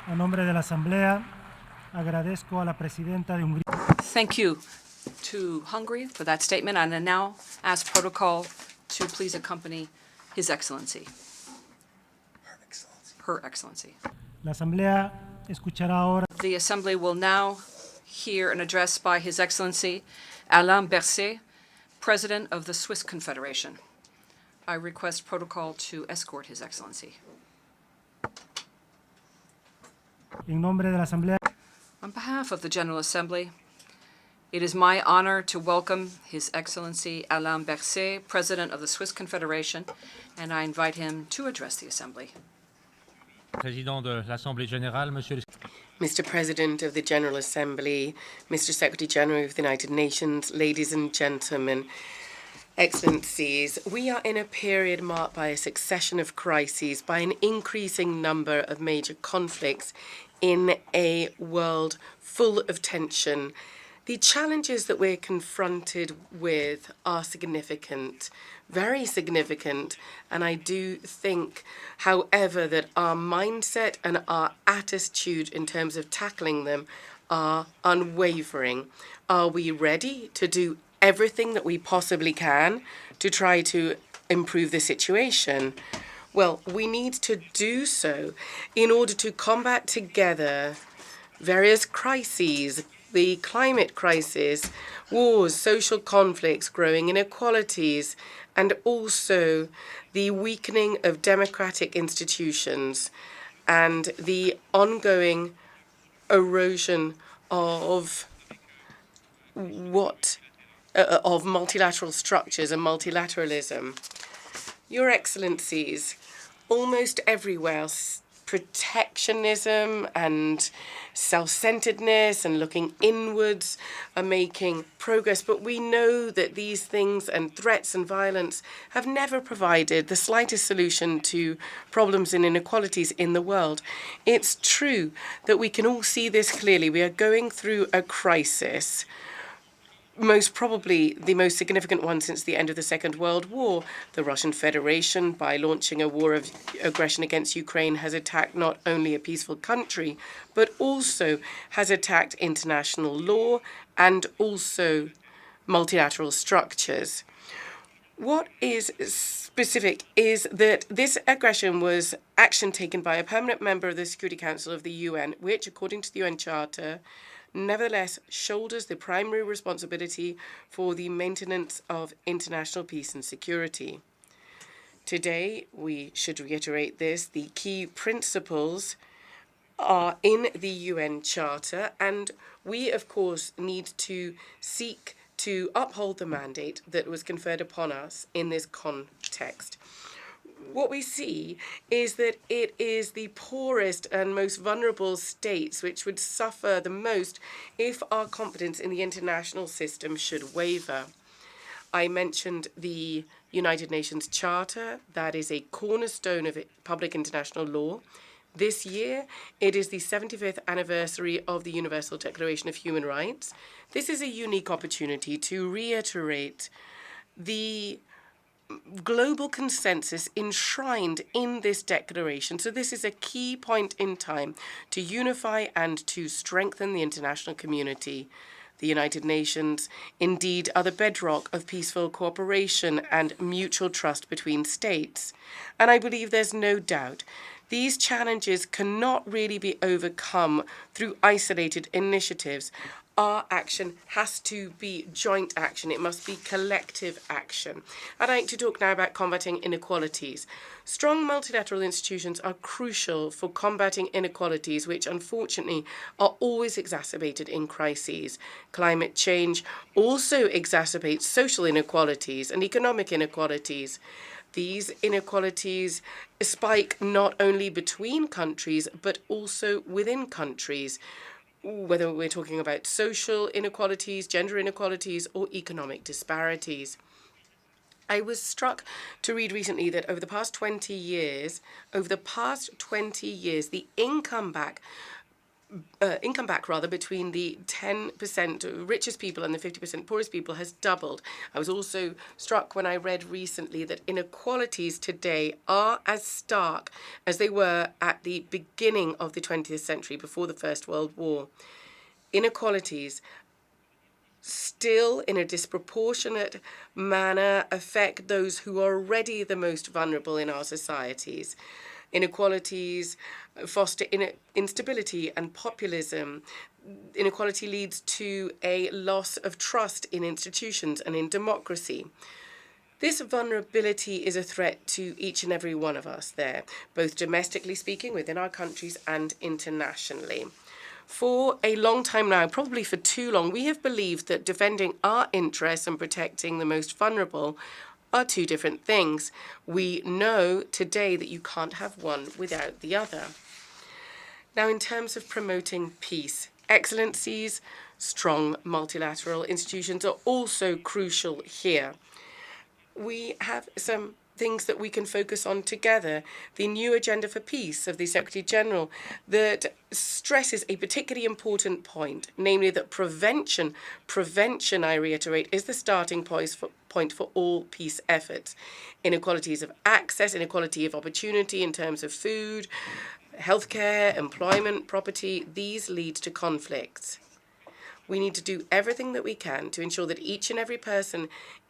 En nombre de la Asamblea, agradezco a la presidenta de Hungría. Thank you to Hungary for that statement, and I now ask protocol to please accompany His Excellency. Her Excellency. La Asamblea escuchará ahora The Assembly will now hear an address by His Excellency Alain Berset, President of the Swiss Confederation. I request protocol to escort His Excellency. en nombre de la Asamblea. On behalf of the General Assembly, it is my honor to welcome His Excellency Alain Berset, President of the Swiss Confederation, and I invite him to address the Assembly. Président de l'Assemblée générale, Monsieur Mr. President of the General Assembly, Mr. Secretary General of the United Nations, ladies and gentlemen, Excellencies, we are in a period marked by a succession of crises, by an increasing number of major conflicts in a world full of tension. The challenges that we're confronted with are significant, very significant, and I do think, however, that our mindset and our attitude in terms of tackling them are unwavering. Are we ready to do everything that we possibly can to try to improve the situation? Well, we need to do so in order to combat together various crises, the climate crisis, wars, social conflicts, growing inequalities, and also the weakening of democratic institutions and the ongoing erosion of multilateral structures and multilateralism. Your Excellencies, almost everywhere, protectionism and self-centeredness and looking inwards are making progress, but we know that these things and threats and violence have never provided the slightest solution to problems and inequalities in the world. It's true that we can all see this clearly. We are going through a crisis, most probably the most significant one since the end of the Second World War. The Russian Federation, by launching a war of aggression against Ukraine, has attacked not only a peaceful country, but also has attacked international law and also multilateral structures. What is specific is that this aggression was action taken by a permanent member of the Security Council of the UN, which, according to the UN Charter, nevertheless shoulders the primary responsibility for the maintenance of international peace and security. Today, we should reiterate this. The key principles are in the UN Charter, and we, of course, need to seek to uphold the mandate that was conferred upon us in this context. What we see is that it is the poorest and most vulnerable states which would suffer the most if our confidence in the international system should waver. I mentioned the United Nations Charter. That is a cornerstone of public international law. This year, it is the 75th anniversary of the Universal Declaration of Human Rights. This is a unique opportunity to reiterate the global consensus enshrined in this declaration. So this is a key point in time to unify and to strengthen the international community. The United Nations, indeed, are the bedrock of peaceful cooperation and mutual trust between states. And I believe there's no doubt these challenges cannot really be overcome through isolated initiatives. Our action has to be joint action. It must be collective action. I'd like to talk now about combating inequalities. Strong multilateral institutions are crucial for combating inequalities, which unfortunately are always exacerbated in crises. Climate change also exacerbates social inequalities and economic inequalities. These inequalities spike not only between countries, but also within countries, whether we're talking about social inequalities, gender inequalities, or economic disparities. I was struck to read recently that over the past 20 years, the income income back rather between the 10% richest people and the 50% poorest people has doubled. I was also struck when I read recently that inequalities today are as stark as they were at the beginning of the 20th century, before the First World War. Inequalities still in a disproportionate manner affect those who are already the most vulnerable in our societies. Inequalities foster instability and populism. Inequality leads to a loss of trust in institutions and in democracy. This vulnerability is a threat to each and every one of us there, both domestically speaking within our countries and internationally. For a long time now, probably for too long, we have believed that defending our interests and protecting the most vulnerable are two different things. We know today that you can't have one without the other. Now, in terms of promoting peace, excellencies, strong multilateral institutions are also crucial here. We have some things that we can focus on together. The new agenda for peace of the Secretary General that stresses a particularly important point, namely that prevention, I reiterate, is the starting point for all peace efforts. Inequalities of access, inequality of opportunity in terms of food, healthcare, employment, property, these lead to conflicts. We need to do everything that we can to ensure that each and every person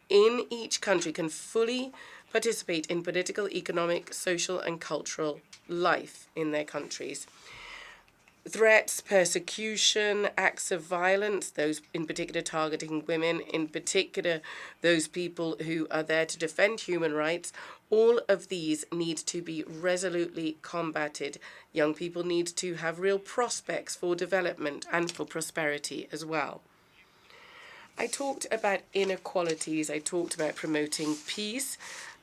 in each country can fully participate in political, economic, social, and cultural life in their countries. Threats, persecution, acts of violence, those in particular targeting women, in particular those people who are there to defend human rights, all of these need to be resolutely combated. Young people need to have real prospects for development and for prosperity as well. I talked about inequalities, I talked about promoting peace.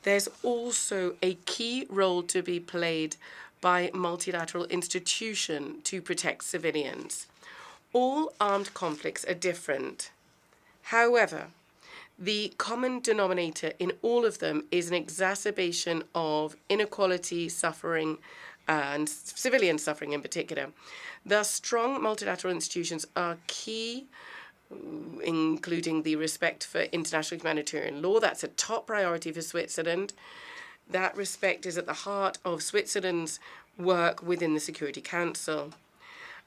There's also a key role to be played by multilateral institutions to protect civilians. All armed conflicts are different. However, the common denominator in all of them is an exacerbation of inequality, suffering, and civilian suffering in particular. Thus, strong multilateral institutions are key, including the respect for international humanitarian law. That's a top priority for Switzerland. That respect is at the heart of Switzerland's work within the Security Council.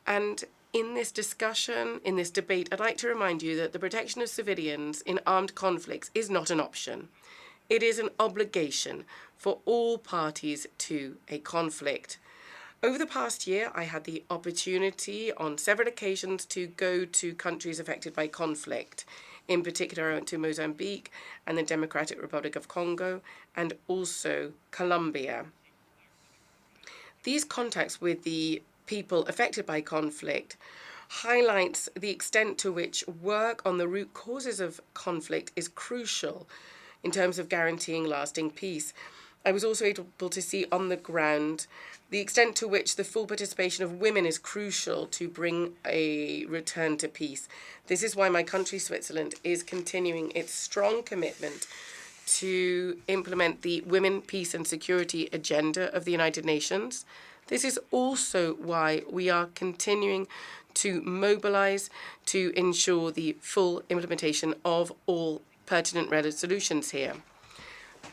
And in this discussion, in this debate, I'd like to remind you that the protection of civilians in armed conflicts is not an option. It is an obligation for all parties to a conflict. Over the past year, I had the opportunity on several occasions to go to countries affected by conflict. In particular, I went to Mozambique and the Democratic Republic of Congo and also Colombia. These contacts with the people affected by conflict highlights the extent to which work on the root causes of conflict is crucial in terms of guaranteeing lasting peace. I was also able to see on the ground the extent to which the full participation of women is crucial to bring a return to peace. This is why my country, Switzerland, is continuing its strong commitment to implement the Women, Peace and Security agenda of the United Nations. This is also why we are continuing to mobilize to ensure the full implementation of all pertinent resolutions here.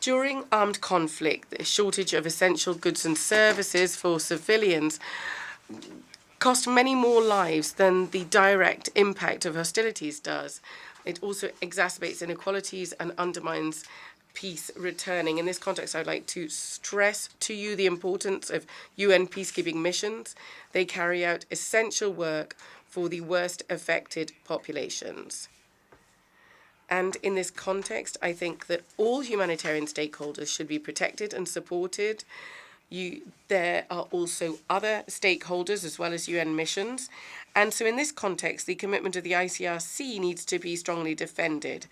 During armed conflict, the shortage of essential goods and services for civilians cost many more lives than the direct impact of hostilities does. It also exacerbates inequalities and undermines peace returning. In this context, I'd like to stress to you the importance of UN peacekeeping missions. They carry out essential work for the worst affected populations. And in this context, I think that all humanitarian stakeholders should be protected and supported. There are also other stakeholders as well as UN missions. And so in this context, the commitment of the ICRC needs to be strongly defended.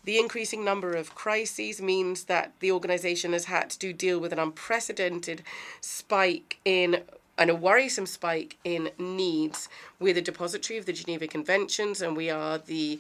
The increasing number of crises means that the organization has had to deal with an unprecedented spike in and a worrisome spike in needs. We're the depository of the Geneva Conventions, and we are the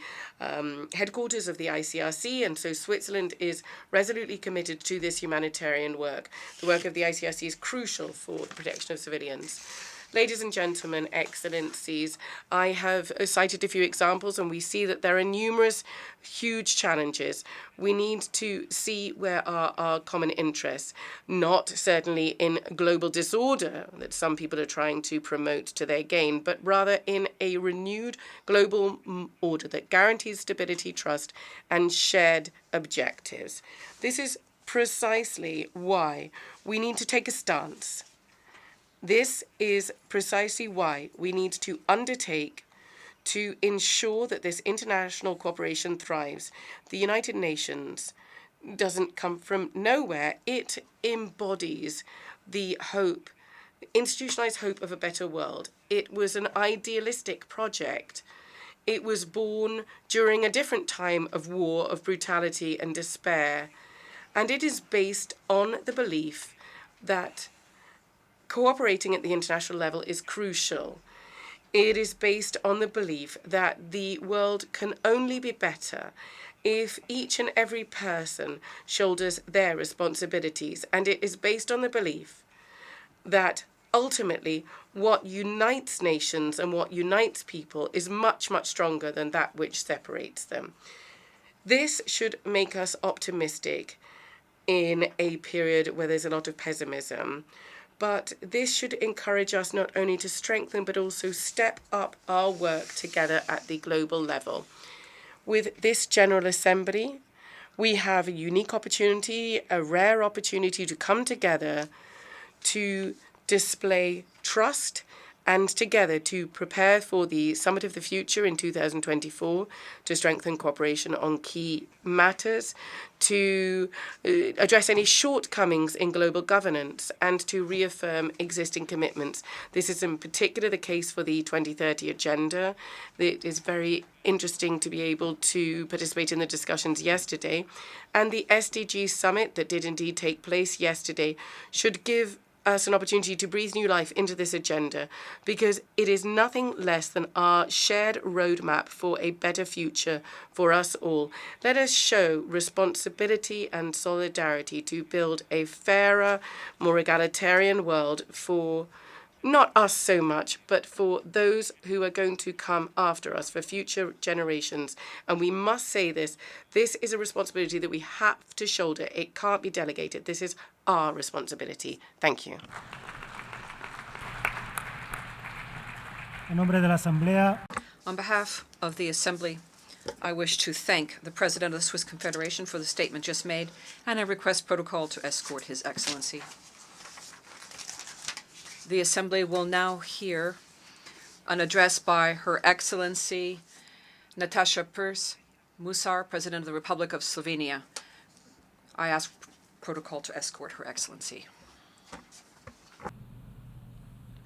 headquarters of the ICRC, and so Switzerland is resolutely committed to this humanitarian work. The work of the ICRC is crucial for the protection of civilians. Ladies and gentlemen, excellencies, I have cited a few examples, and we see that there are numerous huge challenges. We need to see where are our common interests, not certainly in global disorder that some people are trying to promote to their gain, but rather in a renewed global order that guarantees stability, trust, and shared objectives. This is precisely why we need to take a stance. This is precisely why we need to undertake to ensure that this international cooperation thrives. The United Nations doesn't come from nowhere. It embodies the hope, institutionalized hope of a better world. It was an idealistic project. It was born during a different time of war, of brutality and despair. And it is based on the belief that cooperating at the international level is crucial. It is based on the belief that the world can only be better if each and every person shoulders their responsibilities. And it is based on the belief that ultimately what unites nations and what unites people is much, much stronger than that which separates them. This should make us optimistic in a period where there's a lot of pessimism. But this should encourage us not only to strengthen, but also step up our work together at the global level. With this General Assembly, we have a unique opportunity, a rare opportunity to come together to display trust and together to prepare for the Summit of the Future in 2024, to strengthen cooperation on key matters, to address any shortcomings in global governance, and to reaffirm existing commitments. This is in particular the case for the 2030 agenda. It is very interesting to be able to participate in the discussions yesterday. And the SDG summit that did indeed take place yesterday should give us an opportunity to breathe new life into this agenda, because it is nothing less than our shared roadmap for a better future for us all. Let us show responsibility and solidarity to build a fairer, more egalitarian world for not us so much, but for those who are going to come after us, for future generations. And we must say this is a responsibility that we have to shoulder. It can't be delegated. This is our responsibility. Thank you. En nombre de la Asamblea, On behalf of the Assembly, I wish to thank the President of the Swiss Confederation for the statement just made, and I request protocol to escort His Excellency. The Assembly will now hear an address by Her Excellency Nataša Pirc-Musar, President of the Republic of Slovenia. I ask protocol to escort Her Excellency.